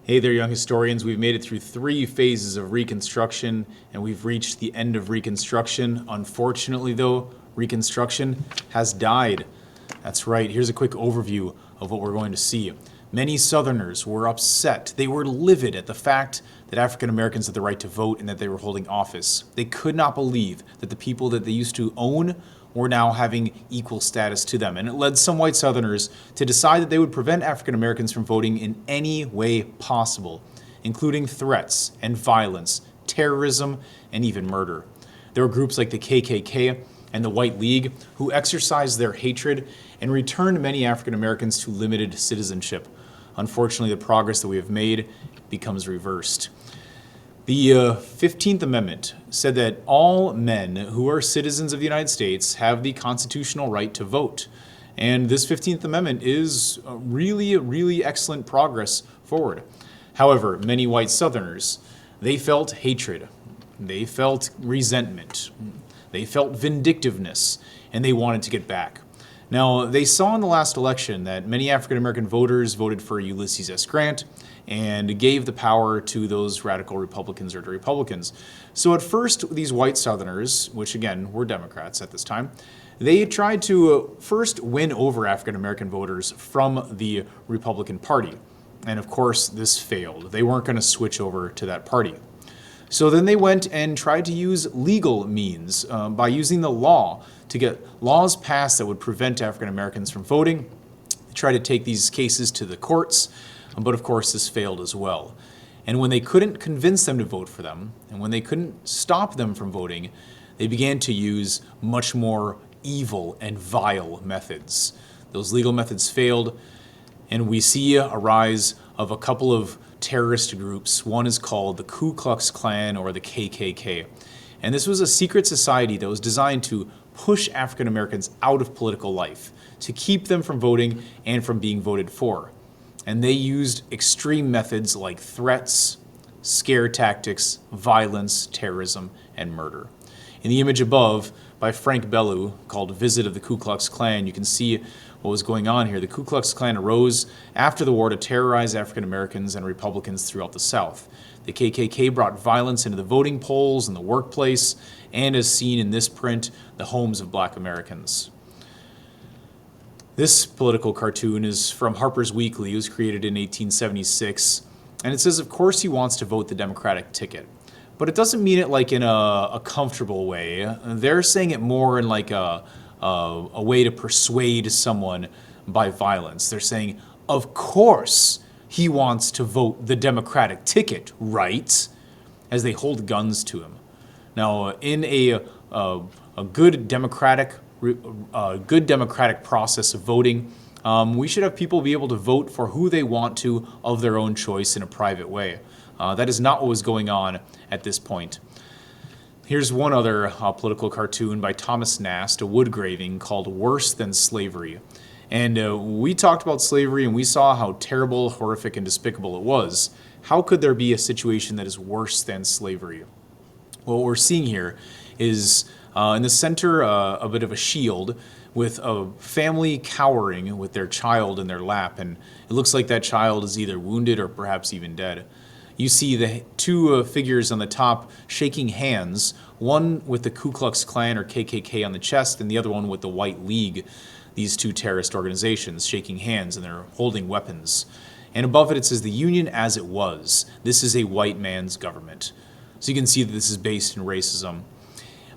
Hey there, young historians. We've made it through 3 phases of Reconstruction, and we've reached the end of Reconstruction. Unfortunately, though, Reconstruction has died. That's right. Here's a quick overview of what we're going to see. Many Southerners were upset. They were livid at the fact that African Americans had the right to vote and that they were holding office. They could not believe that the people that they used to own were now having equal status to them. And it led some white Southerners to decide that they would prevent African Americans from voting in any way possible, including threats and violence, terrorism, and even murder. There were groups like the KKK and the White League who exercised their hatred and returned many African Americans to limited citizenship. Unfortunately, the progress that we have made becomes reversed. The 15th Amendment said that all men who are citizens of the United States have the constitutional right to vote. And this 15th Amendment is really excellent progress forward. However, many white Southerners, they felt hatred, they felt resentment, they felt vindictiveness, and they wanted to get back. Now, they saw in the last election that many African American voters voted for Ulysses S. Grant and gave the power to those radical Republicans or to Republicans. So at first, these white Southerners, which again were Democrats at this time, they tried to first win over African American voters from the Republican Party. And of course, this failed. They weren't going to switch over to that party. So then they went and tried to use legal means by using the law to get laws passed that would prevent African Americans from voting. They tried to take these cases to the courts, but of course this failed as well. And when they couldn't convince them to vote for them, and when they couldn't stop them from voting, they began to use much more evil and vile methods. Those legal methods failed, and we see a rise of a couple of terrorist groups. One is called the Ku Klux Klan or the KKK. And this was a secret society that was designed to push African Americans out of political life, to keep them from voting and from being voted for. And they used extreme methods like threats, scare tactics, violence, terrorism, and murder. In the image above by Frank Bellew, called Visit of the Ku Klux Klan, you can see what was going on here. The Ku Klux Klan arose after the war to terrorize African Americans and Republicans throughout the South. The KKK brought violence into the voting polls and the workplace, and as seen in this print, the homes of Black Americans. This political cartoon is from Harper's Weekly. It was created in 1876, and it says, of course he wants to vote the Democratic ticket. But it doesn't mean it like in a comfortable way. They're saying it more in like a way to persuade someone by violence. They're saying, of course he wants to vote the Democratic ticket, right? As they hold guns to him. Now, in a good democratic process of voting, we should have people be able to vote for who they want to of their own choice in a private way. That is not what was going on at this point. Here's one other political cartoon by Thomas Nast, a wood graving called Worse Than Slavery. And we talked about slavery and we saw how terrible, horrific, and despicable it was. How could there be a situation that is worse than slavery? Well, what we're seeing here is in the center a bit of a shield with a family cowering with their child in their lap. And it looks like that child is either wounded or perhaps even dead. You see the two figures on the top shaking hands, one with the Ku Klux Klan or KKK on the chest and the other one with the White League, these two terrorist organizations shaking hands, and they're holding weapons. And above it says the Union as it was. This is a white man's government. So you can see that this is based in racism.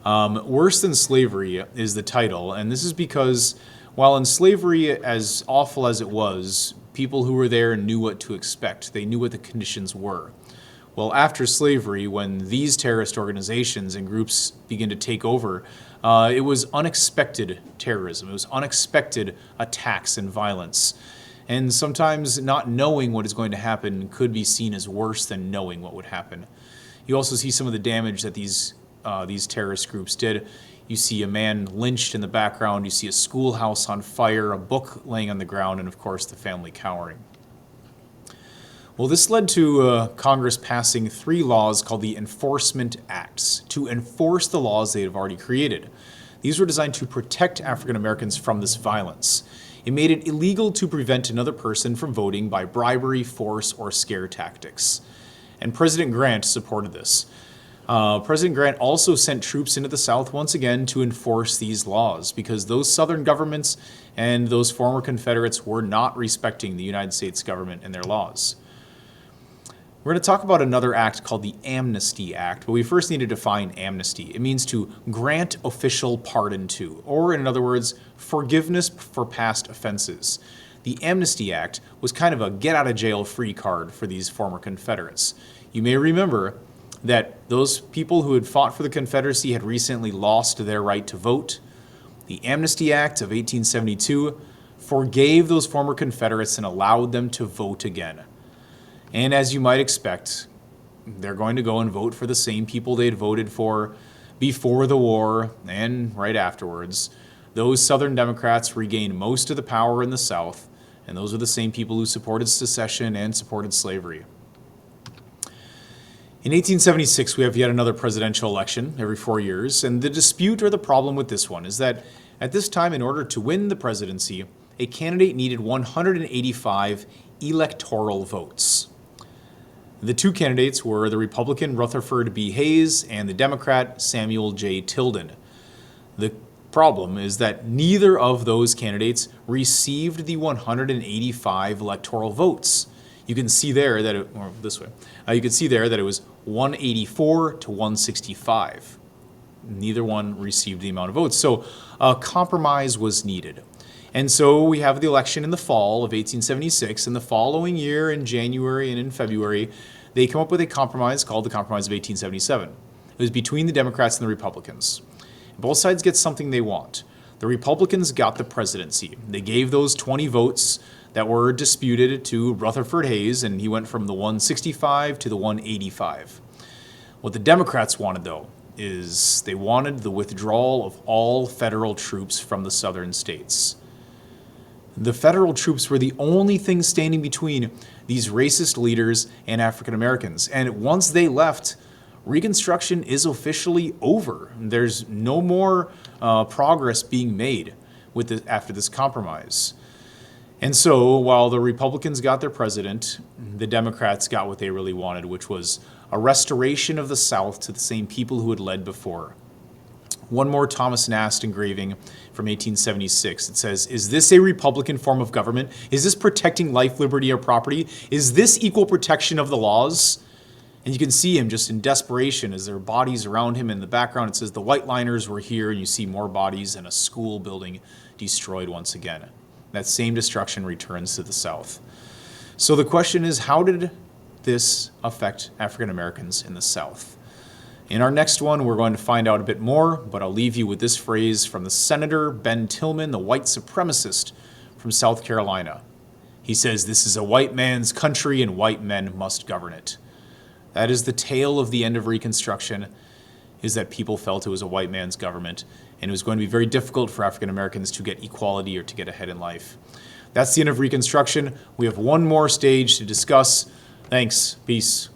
Worse Than Slavery is the title, and this is because while in slavery, as awful as it was, people who were there knew what to expect. They knew what the conditions were. Well, after slavery, when these terrorist organizations and groups begin to take over, it was unexpected terrorism. It was unexpected attacks and violence. And sometimes not knowing what is going to happen could be seen as worse than knowing what would happen. You also see some of the damage that these terrorist groups did. You see a man lynched in the background, you see a schoolhouse on fire, a book laying on the ground, and of course the family cowering. Well, this led to Congress passing 3 laws called the Enforcement Acts to enforce the laws they had already created. These were designed to protect African Americans from this violence. It made it illegal to prevent another person from voting by bribery, force, or scare tactics. And President Grant supported this. President Grant also sent troops into the South once again to enforce these laws because those Southern governments and those former Confederates were not respecting the United States government and their laws. We're going to talk about another act called the Amnesty Act, but we first need to define amnesty. It means to grant official pardon to, or in other words, forgiveness for past offenses. The Amnesty Act was kind of a get-out-of-jail-free card for these former Confederates. You may remember that those people who had fought for the Confederacy had recently lost their right to vote. The Amnesty Act of 1872 forgave those former Confederates and allowed them to vote again. And as you might expect, they're going to go and vote for the same people they'd voted for before the war and right afterwards. Those Southern Democrats regained most of the power in the South, and those are the same people who supported secession and supported slavery. In 1876, we have yet another presidential election every 4 years, and the dispute or the problem with this one is that at this time, in order to win the presidency, a candidate needed 185 electoral votes. The two candidates were the Republican Rutherford B. Hayes and the Democrat Samuel J. Tilden. The problem is that neither of those candidates received the 185 electoral votes. You can see there that you can see there that it was 184 to 165. Neither one received the amount of votes. So a compromise was needed. And so we have the election in the fall of 1876, and the following year in January and in February, they come up with a compromise called the Compromise of 1877. It was between the Democrats and the Republicans. Both sides get something they want. The Republicans got the presidency. They gave those 20 votes that were disputed to Rutherford Hayes, and he went from the 165 to the 185. What the Democrats wanted, though, is they wanted the withdrawal of all federal troops from the southern states. The federal troops were the only thing standing between these racist leaders and African Americans. And once they left, Reconstruction is officially over. There's no more progress being made after this compromise. And so while the Republicans got their president, the Democrats got what they really wanted, which was a restoration of the South to the same people who had led before. One more Thomas Nast engraving from 1876. It says, "Is this a Republican form of government? Is this protecting life, liberty, or property? Is this equal protection of the laws?" And you can see him just in desperation as there are bodies around him. In the background, it says the white liners were here, and you see more bodies and a school building destroyed once again. That same destruction returns to the South. So the question is, how did this affect African Americans in the South? In our next one, we're going to find out a bit more, but I'll leave you with this phrase from the Senator Ben Tillman, the white supremacist from South Carolina. He says, "This is a white man's country and white men must govern it." That is the tale of the end of Reconstruction, is that people felt it was a white man's government, and it was going to be very difficult for African Americans to get equality or to get ahead in life. That's the end of Reconstruction. We have one more stage to discuss. Thanks. Peace.